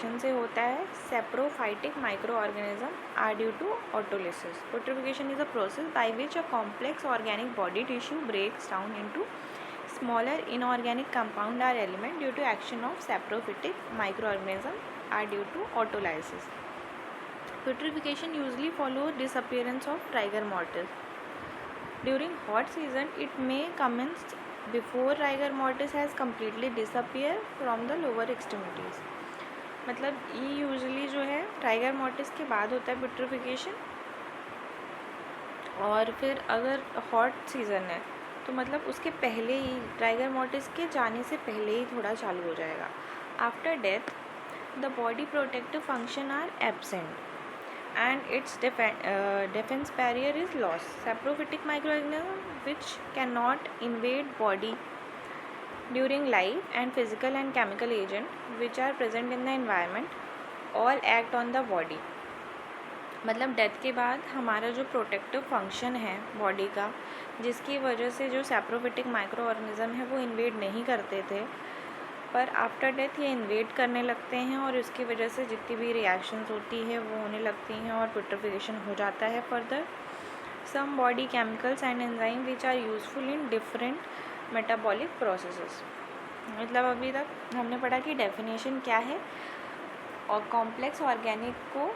Reaction से होता है saprophytic micro organism are due to autolysis. Putrefaction is a process by which a complex organic body tissue breaks down into smaller inorganic compound or element due to action of saprophytic microorganism are due to autolysis. Putrefaction usually follows disappearance of rigor mortis. During hot season, it may commence before rigor mortis has completely disappeared from the lower extremities. मतलब ये usually जो है rigor mortis के बाद होता है पिट्रिफिकेशन, और फिर अगर हॉट सीज़न है तो मतलब उसके पहले ही, राइगर मॉर्टिस के जाने से पहले ही थोड़ा चालू हो जाएगा. After death the body protective function are absent and its defense barrier is lost. Saprophytic microorganisms which cannot invade body during life and physical and chemical agent which are present in the environment all act on the body. मतलब death के बाद हमारा जो protective function है body का, जिसकी वजह से जो सैप्रोफिटिक माइक्रो ऑर्गेनिज्म है वो इन्वेड नहीं करते थे, पर आफ्टर डेथ ये इन्वेड करने लगते हैं और इसकी वजह से जितनी भी रिएक्शंस होती है वो होने लगती हैं और पिट्रिफिकेशन हो जाता है. Further some body chemicals and enzyme which are useful in different metabolic processes. मतलब अभी तक हमने पढ़ा कि डेफिनेशन क्या है, और कॉम्प्लेक्स ऑर्गेनिक को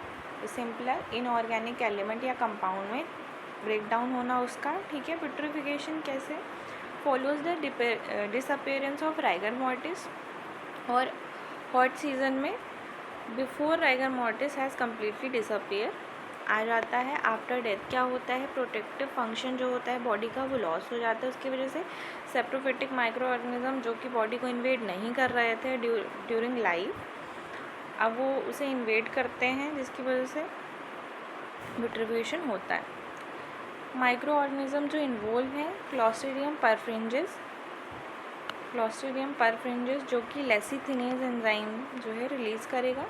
सिंपलर इनऑर्गेनिक एलिमेंट या कंपाउंड में ब्रेक डाउन होना उसका, ठीक है. पिट्रिफिकेशन कैसे follows the disappearance of rigor mortis, और हॉट सीज़न में before rigor mortis has completely disappear आ जाता है. आफ्टर डेथ क्या होता है, प्रोटेक्टिव फंक्शन जो होता है बॉडी का वो लॉस हो जाता है. उसकी वजह से सेप्रोफिटिक माइक्रो ऑर्गेनिज्म जो कि बॉडी को इन्वेड नहीं कर रहे थे ड्यूरिंग लाइफ, अब वो उसे इन्वेड करते हैं, जिसकी वजह से पिट्रिफिकेशन होता है. माइक्रो ऑर्गेनिज्म जो इन्वॉल्व हैं क्लॉस्ट्रीडियम परफ्रिंजेस जो कि लेसिथिनेज एंजाइम जो है रिलीज़ करेगा.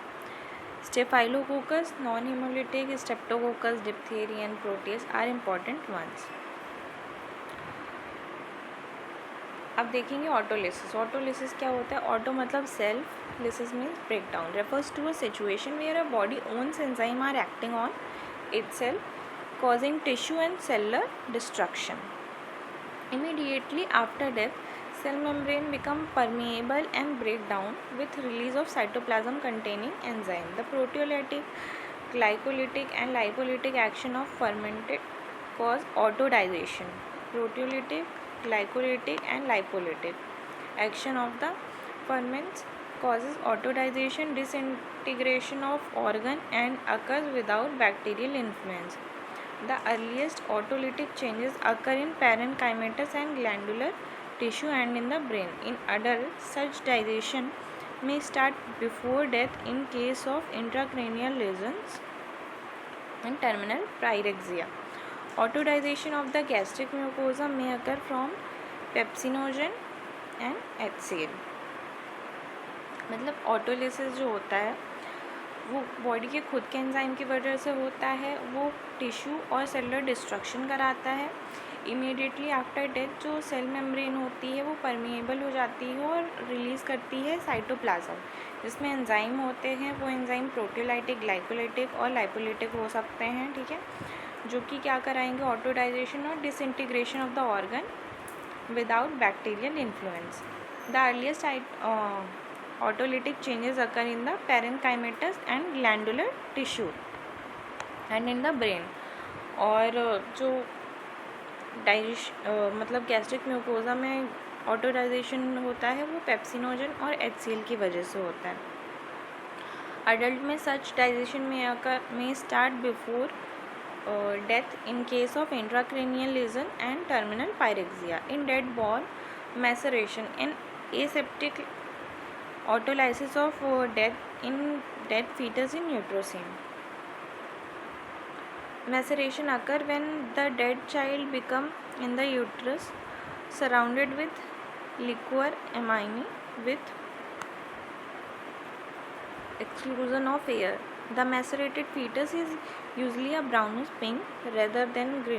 Staphylococcus, non haemolytic, streptococcus, diphtheria and proteus are important ones. अब देखेंगे ऑटोलिसिस. ऑटोलिसिस क्या होता है? ऑटो मतलब self, lysis means break down, refers to a situation where a body owns enzyme are acting on itself causing tissue and cellular destruction. Immediately after death, cell membrane become permeable and break down with release of cytoplasm containing enzyme. The proteolytic, glycolytic and lipolytic action of fermented cause autodigestion. Proteolytic, glycolytic and lipolytic action of the ferments causes autodigestion, disintegration of organ and occurs without bacterial influence. The earliest autolytic changes occur in parenchymatous and glandular tissue and in the brain. In adults, such digestion may start before death in case of intracranial lesions and terminal pyrexia. Autodigestion of the gastric mucosa may occur from pepsinogen and HCl. मतलब autolysis जो होता है वो body के खुद के enzyme की वजह से होता है, वो टिश्यू और सेलुलर डिस्ट्रक्शन कराता है. इमीडिएटली आफ्टर डेथ जो सेल मेम्ब्रेन होती है वो परमिएबल हो जाती है और रिलीज़ करती है साइटोप्लाज्म, जिसमें एंजाइम होते हैं. वो एंजाइम प्रोटियोलाइटिक, ग्लाइकोलाइटिक और लाइपोलाइटिक हो सकते हैं, ठीक है, जो कि क्या कराएंगे, ऑटोडाइजेशन और disintegration of the organ without bacterial influence. The earliest autolytic changes occur in the parenchymatous and glandular tissue and in the brain. और जो मतलब गैस्ट्रिक म्यूकोजा में ऑटोडाइजेशन होता है वो पेप्सिनोजन और HCl की वजह से होता है. अडल्ट में सच डाइजेशन में start before death in case of intracranial lesion and terminal pyrexia. In dead born maceration, in aseptic autolysis of dead fetus in uterine. Maceration occur when the dead child become in the uterus surrounded with liquor amine with exclusion of air. The macerated fetus is usually a brownish pink rather than green.